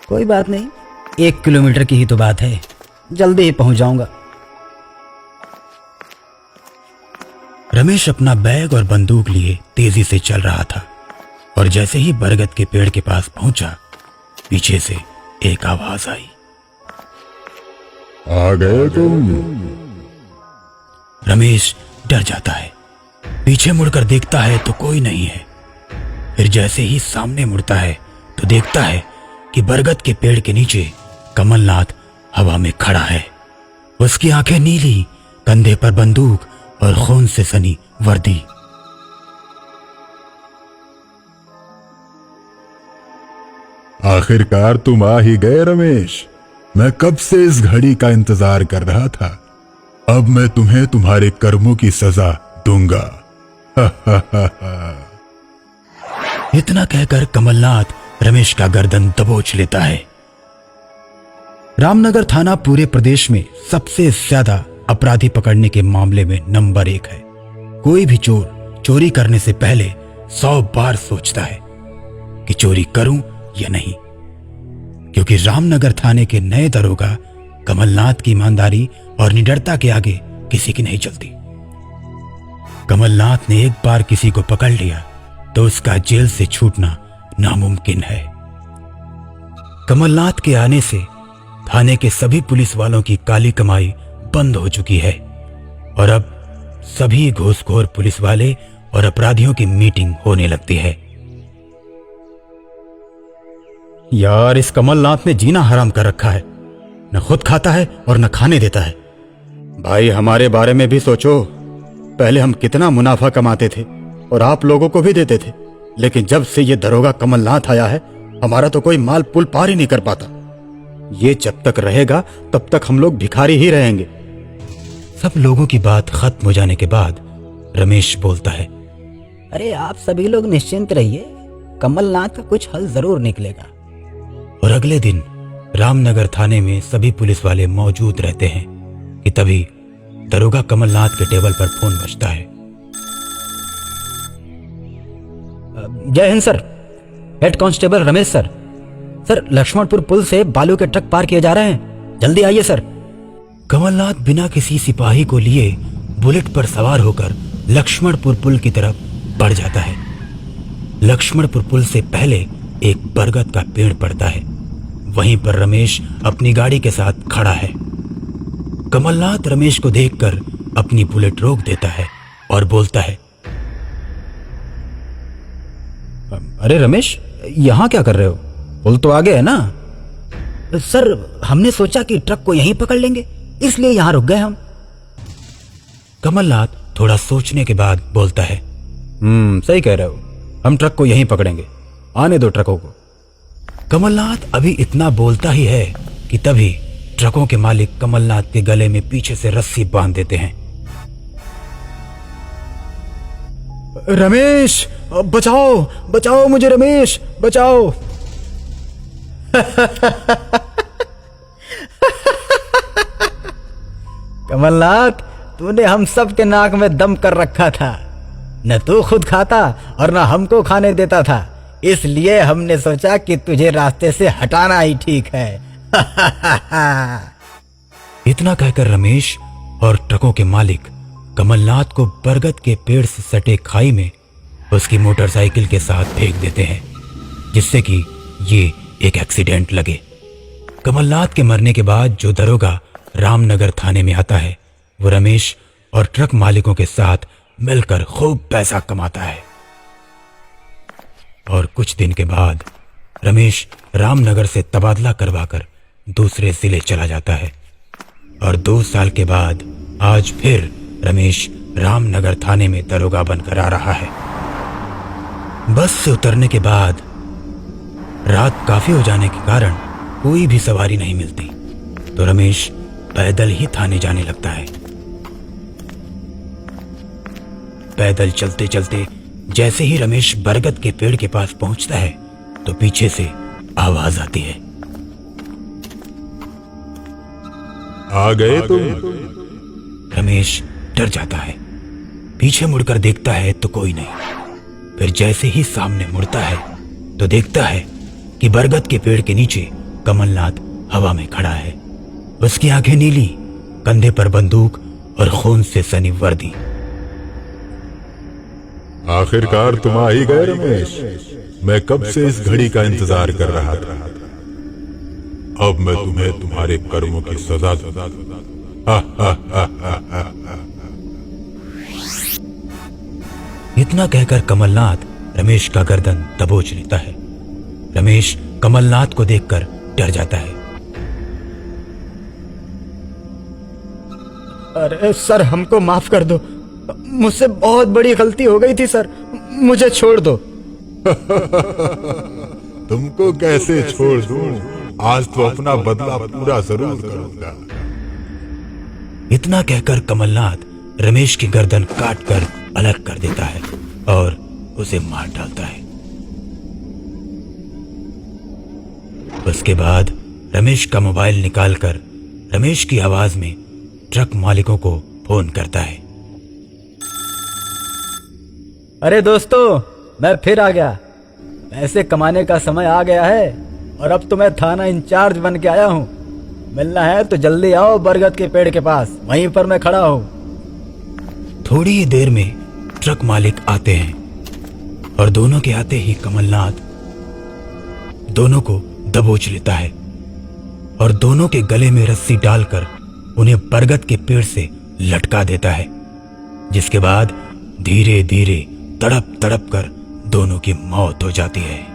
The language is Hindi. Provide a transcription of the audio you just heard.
कोई बात नहीं, 1 किलोमीटर की ही तो बात है, जल्दी ही पहुंच जाऊंगा। रमेश अपना बैग और बंदूक लिए तेजी से चल रहा था और जैसे ही बरगद के पेड़ के पास पहुंचा, पीछे से एक आवाज आई। आ गए तुम? रमेश डर जाता है, पीछे मुड़कर देखता है तो कोई नहीं है। फिर जैसे ही सामने मुड़ता है तो देखता है कि बरगद के पेड़ के नीचे कमलनाथ हवा में खड़ा है। उसकी आंखें नीली, कंधे पर बंदूक और खून से सनी वर्दी। आखिरकार तुम आ ही गए रमेश। मैं कब से इस घड़ी का इंतजार कर रहा था। अब मैं तुम्हें तुम्हारे कर्मों की सजा दूंगा। इतना कहकर कमलनाथ रमेश का गर्दन दबोच लेता है। रामनगर थाना पूरे प्रदेश में सबसे ज्यादा अपराधी पकड़ने के मामले में नंबर 1 है। कोई भी चोर चोरी करने से पहले 100 बार सोचता है कि चोरी करूं या नहीं, क्योंकि रामनगर थाने के नए दरोगा कमलनाथ की ईमानदारी और निडरता के आगे किसी की नहीं चलती। कमलनाथ ने एक बार किसी को पकड़ लिया तो उसका जेल से छूटना नामुमकिन है। कमलनाथ के आने से थाने के सभी पुलिस वालों की काली कमाई बंद हो चुकी है और अब सभी घूसखोर पुलिस वाले और अपराधियों की मीटिंग होने लगती है। यार, इस कमलनाथ ने जीना हराम कर रखा है। न खुद खाता है और न खाने देता है। भाई, हमारे बारे में भी सोचो। पहले हम कितना मुनाफा कमाते थे और आप लोगों को भी देते थे, लेकिन जब से ये दरोगा कमलनाथ आया है, हमारा तो कोई माल पुल पार ही नहीं कर पाता। ये जब तक रहेगा तब तक हम लोग भिखारी ही रहेंगे। सब लोगों की बात खत्म हो जाने के बाद रमेश बोलता है, अरे आप सभी लोग निश्चिंत रहिए, कमलनाथ का कुछ हल जरूर निकलेगा। और अगले दिन रामनगर थाने में सभी पुलिस वाले मौजूद रहते हैं कि तभी दरोगा कमलनाथ के टेबल पर फोन बजता है। जय हिंद sir, head constable Ramesh sir. Sir, Laxmanpur पुल से बालू के ट्रक पार किए जा रहे हैं, जल्दी आइए सर। कमलनाथ बिना किसी सिपाही को लिए बुलेट पर सवार होकर लक्ष्मणपुर पुल की तरफ बढ़ जाता है। लक्ष्मणपुर पुल से पहले एक बरगद का पेड़ पड़ता है। वहीं पर रमेश अपनी गाड़ी के साथ खड़ा है। कमलनाथ रमेश को देखकर अपनी बुलेट रोक देता है और बोलता है, अरे रमेश, यहाँ क्या कर रहे हो? पुल तो आगे है ना। सर, हमने सोचा कि ट्रक को यहीं पकड़ लेंगे, इसलिए यहाँ रुक गए हम। कमलनाथ थोड़ा सोचने के बाद बोलता है, सही कह रहे हो, हम ट्रक को यहीं पकड़ेंगे, आने दो ट्रकों को। कमलनाथ अभी इतना बोलता ही है कि तभी ट्रकों के मालिक कमलनाथ के गले में पीछे से रस्सी बांध देते हैं। रमेश, बचाओ बचाओ मुझे, रमेश बचाओ। कमलनाथ, तूने हम सब के नाक में दम कर रखा था। न तू खुद खाता और न हमको खाने देता था, इसलिए हमने सोचा कि तुझे रास्ते से हटाना ही ठीक है। इतना कहकर रमेश और ट्रकों के मालिक कमलनाथ को बरगद के पेड़ से सटे खाई में उसकी मोटरसाइकिल के साथ फेंक देते हैं, जिससे कि ये एक एक्सीडेंट लगे। कमलनाथ के मरने के बाद जो दरोगा रामनगर थाने में आता है, वो रमेश और ट्रक मालिकों के साथ मिलकर खूब पैसा कमाता है। और कुछ दिन के बाद रमेश रामनगर से तबादला करवाकर दूसरे जिले चला जाता है और 2 साल के बाद आज फिर रमेश रामनगर थाने में दरोगा बनकर आ रहा है। बस से उतरने के बाद रात काफी हो जाने के कारण कोई भी सवारी नहीं मिलती, तो रमेश पैदल ही थाने जाने लगता है। पैदल चलते चलते जैसे ही रमेश बरगद के पेड़ के पास पहुंचता है तो पीछे से आवाज आती है, आ गए तुम? रमेश डर जाता है, पीछे मुड़कर देखता है तो कोई नहीं। फिर जैसे ही सामने मुड़ता है तो देखता है कि बरगद के पेड़ के नीचे कमलनाथ हवा में खड़ा है। उसकी आंखें नीली, कंधे पर बंदूक और खून से सनी वर्दी। आखिरकार तुम आ ही गए रमेश। मैं कब से इस घड़ी का इंतजार कर रहा था। अब मैं तुम्हें तुम्हारे कर्मों की सजा दूंगा। इतना कहकर कमलनाथ रमेश का गर्दन दबोच लेता है। रमेश कमलनाथ को देखकर डर जाता है। अरे सर, हमको माफ कर दो, मुझसे बहुत बड़ी गलती हो गई थी सर, मुझे छोड़ दो। तुमको कैसे छोड़ दूं? आज तो अपना बदला पूरा जरूर करूंगा। इतना कहकर कमलनाथ रमेश की गर्दन काटकर अलग कर देता है और उसे मार डालता है। उसके बाद रमेश का मोबाइल निकालकर रमेश की आवाज में ट्रक मालिकों को फोन करता है। अरे दोस्तों, मैं फिर आ गया। पैसे कमाने का समय आ गया है और अब तो मैं थाना इंचार्ज बन के आया हूँ। मिलना है तो जल्दी आओ बरगद के पेड़ के पास, वहीं पर मैं खड़ा हूँ। थोड़ी ही देर में ट्रक मालिक आते हैं और दोनों के आते ही कमलनाथ दोनों को दबोच लेता है और दोनों के गले में रस्सी डालकर उन्हें बरगद के पेड़ से लटका देता है, जिसके बाद धीरे धीरे तड़प तड़प कर दोनों की मौत हो जाती है।